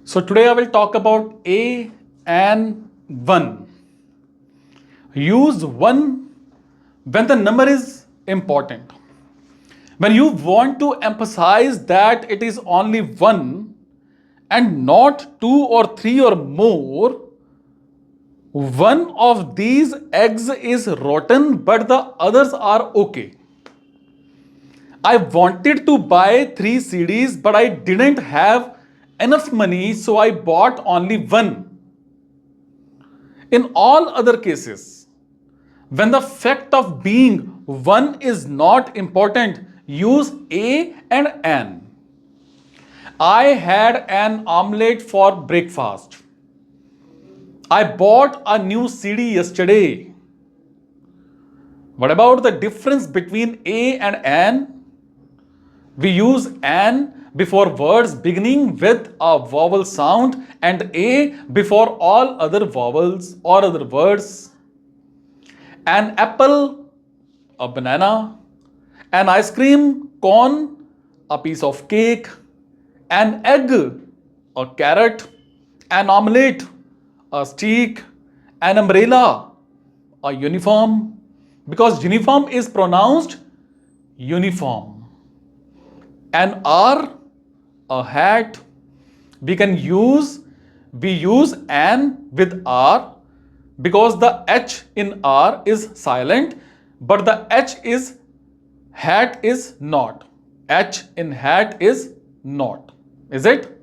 So today I will talk about a and one. Use one when the number is important. When you want to emphasize that it is only one and not two or three or more, one of these eggs is rotten but the others are okay. I wanted to buy 3 CDs but I didn't have enough money, so I bought only one. In all other cases, when the fact of being one is not important, use a and an. I had an omelette for breakfast. I bought a new CD yesterday. What about the difference between a and an? We use an before words beginning with a vowel sound and a before all other vowels or other words. An apple, a banana, an ice cream cone, a piece of cake, an egg, a carrot, an omelette, a stick, an umbrella, a uniform, because uniform is pronounced uniform. An R, a hat, we can use, we use an with R because the H in R is silent, but the H is hat is not. H in hat is not. Is it?